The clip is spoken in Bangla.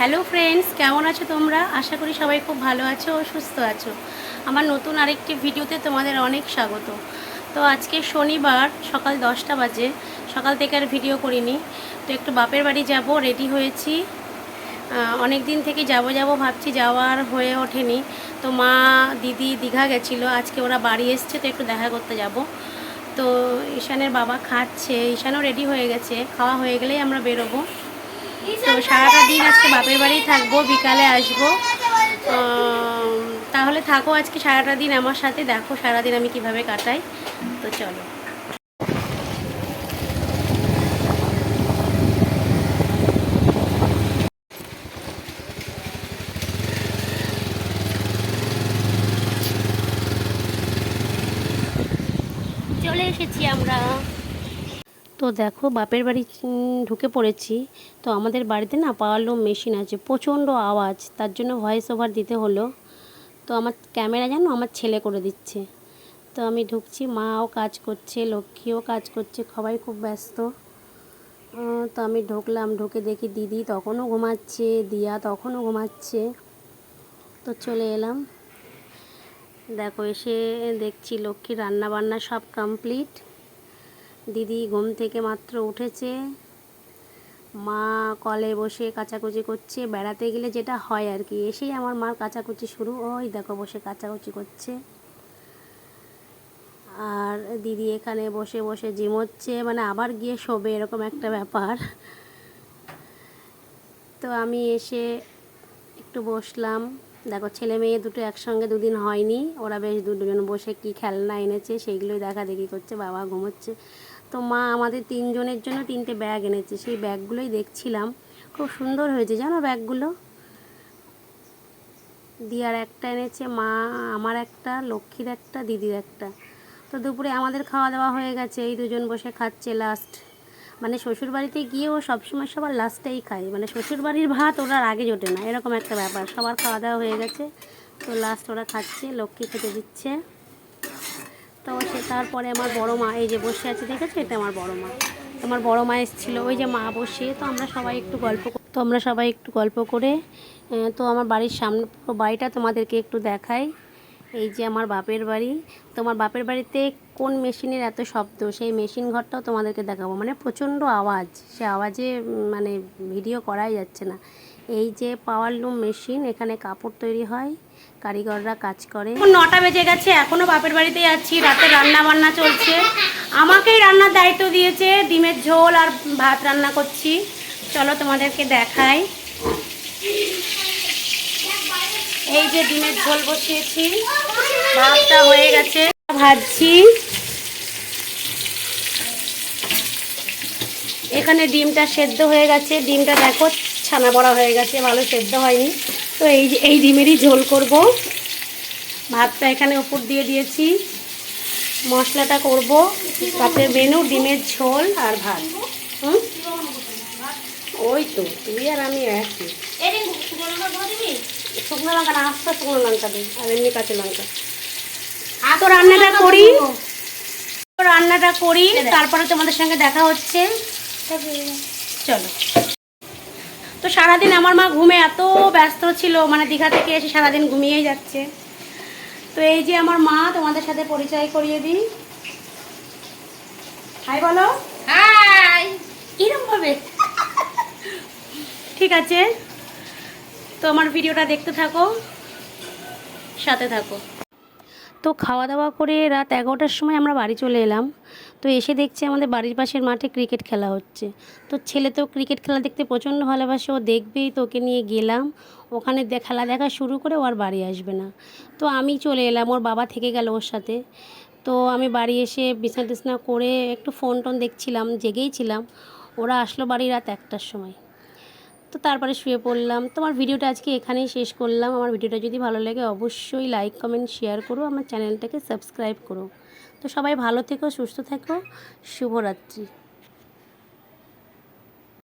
হ্যালো ফ্রেন্ডস, কেমন আছো তোমরা? আশা করি সবাই খুব ভালো আছো ও সুস্থ আছো। আমার নতুন আরেকটি ভিডিওতে তোমাদের অনেক স্বাগত। তো আজকে শনিবার সকাল 10টা বাজে, সকাল থেকে আর ভিডিও করিনি। তো একটু বাপের বাড়ি যাব, রেডি হয়েছি। অনেক দিন থেকে যাব ভাবছি, যাওয়ার হয়ে ওঠেনি। তো মা দিদি দীঘা গেছিলো, আজকে ওরা বাড়ি এসছে, তো একটু দেখা করতে যাব। তো ঈশানের বাবা খাচ্ছে, ঈশানও রেডি হয়ে গেছে, খাওয়া হয়ে গেলেই আমরা বেরোবো। তো সারাটা দিন আজকে বাপের বাড়ি থাকবো, বিকালে আসবো। তাহলে থাকো আজকে সারাটা দিন আমার সাথে, দেখো সারাদিন আমি কিভাবে কাটাই। তো চলো, চলে এসেছি আমরা। তো দেখো বাপের বাড়ি ঢুকে পড়েছি। তো আমাদের বাড়িতে না পাওয়ার লুম মেশিন আছে, প্রচণ্ড আওয়াজ, তার জন্য ভয়েস ওভার দিতে হলো। তো আমার ক্যামেরা যেন আমার ছেলে করে দিচ্ছে। তো আমি ঢুকছি, মাও কাজ করছে, লক্ষ্মীও কাজ করছে, সবাই খুব ব্যস্ত। তো আমি ঢুকলাম, ঢুকে দেখি দিদি তখনও ঘুমাচ্ছে, দিয়া তখনও ঘুমাচ্ছে। তো চলে এলাম, দেখো এসে দেখছি লক্ষ্মীর রান্না বান্না সব কমপ্লিট। দিদি ঘুম থেকে মাত্র উঠেছে, মা কলে বসে কাচাকুচি করছে। বেড়াতে গেলে যেটা হয় আর কি, এসেই আমার মার কাচাকুচি শুরু। ওই দেখো বসে কাচাকুচি করছে। আর দিদি এখানে বসে বসে জিমোচ্ছে, মানে আবার গিয়ে শোবে, এরকম একটা ব্যাপার। তো আমি এসে একটু বসলাম। দেখো ছেলে মেয়ে দুটো একসঙ্গে দুদিন হয়নি, ওরা বেশ দুজন বসে কি খেলনা এনেছে সেইগুলোই দেখা দেখি করছে, বাবা ঘুমোচ্ছে। তো মা আমাদের তিনজনের জন্য 3টে ব্যাগ এনেছে, সেই ব্যাগগুলোই দেখছিলাম। খুব সুন্দর হয়েছে জানো ব্যাগগুলো। দিয়ার একটা এনেছে, মা আমার একটা, লক্ষ্মীর একটা, দিদির একটা। তো দুপুরে আমাদের খাওয়া দাওয়া হয়ে গেছে, এই দুজন বসে খাচ্ছে লাস্ট। মানে শ্বশুরবাড়িতে গিয়েও সবসময় সবার লাস্টেই খায়, মানে শ্বশুরবাড়ির ভাত ওরা আগে জোটে না, এরকম একটা ব্যাপার। সবার খাওয়া দাওয়া হয়ে গেছে, তো লাস্ট ওরা খাচ্ছে, লক্ষ্মী খেতে দিচ্ছে। তো সে তারপরে আমার বড় মা এই যে বসে আছে, দেখেছো, এটা আমার বড় মা। আমার বড় মা এসেছিলো, ওই যে মা বসে। তো আমরা সবাই একটু গল্প করে তো আমার বাড়ির সামনে বাড়িটা তোমাদেরকে একটু দেখাই। এই যে আমার বাপের বাড়ি। তোমার বাপের বাড়িতে কোন মেশিনের এত শব্দ, সেই মেশিন ঘরটাও তোমাদেরকে দেখাবো। মানে প্রচণ্ড আওয়াজ, সে আওয়াজে মানে ভিডিও করাই যাচ্ছে না। এই যে পাওয়ার লুম মেশিন, এখানে কাপড় তৈরি হয়, কারিগররা কাজ করে। 9টা বেজে গেছে, এখনও বাপের বাড়িতেই আছি, রাতে রান্না বান্না চলছে। আমাকেই রান্নার দায়িত্ব দিয়েছে, ডিমের ঝোল আর ভাত রান্না করছি। চলো তোমাদেরকে দেখাই। এই যে ডিমের ঝোল বসিয়েছি, ভাতটা হয়ে গেছে, ভাজছি। এখানে ডিমটা সেদ্ধ হয়ে গেছে, ডিমটা দেখো ছানা বড়া হয়ে গেছে, ভালো সেদ্ধ হয়নি। তো এই ডিমেরই ঝোল করব। ভাতটা এখানে উপর দিয়ে দিয়েছি, মশলাটা করব। রাতের মেনু ডিমের ঝোল আর ভাত। ওই তো তুই আর আমি একই। শুকনো লঙ্কা না, আস্তে শুকনো লঙ্কা দিই, আর এমনি কাঁচা লঙ্কা। তো রান্নাটা করি, তারপরে তোমাদের সঙ্গে দেখা হচ্ছে। চলো। তো সারাদিন আমার মা ঘুমে এত ব্যস্ত ছিল, মানে দীঘা থেকে এসে সারাদিন ঘুমিয়েই যাচ্ছে। তো এই যে আমার মা, তোমাদের সাথে পরিচয় করিয়ে দিই। হাই বলো। হাই। কিরম ভাবে? ঠিক আছে, তো আমার ভিডিওটা দেখতে থাকো, সাথে থাকো। তো খাওয়া দাওয়া করে রাত 11টার সময় আমরা বাড়ি চলে এলাম। তো এসে দেখছি আমাদের বাড়ির পাশের মাঠে ক্রিকেট খেলা হচ্ছে। তো ছেলে তো ক্রিকেট খেলা দেখতে প্রচণ্ড ভালোবাসে, ও দেখবেই, তো ওকে নিয়ে গেলাম। ওখানে খেলা দেখা শুরু করে ও আর বাড়ি আসবে না। তো আমি চলে এলাম, ওর বাবা থেকে গেল ওর সাথে। তো আমি বাড়ি এসে বিছানা টিছনা করে একটু ফোন টোন দেখছিলাম, জেগেই ছিলাম। ওরা আসলো বাড়ি রাত 1টার সময়। তো তারপরে শুয়ে পড়লাম। তোমার ভিডিওটা আজকে এখানেই শেষ করলাম। আমার ভিডিওটা যদি ভালো লাগে অবশ্যই লাইক কমেন্ট শেয়ার করো, আমার চ্যানেলটাকে সাবস্ক্রাইব করো। তো সবাই ভালো থেকো, সুস্থ থেকো, শুভরাত্রি।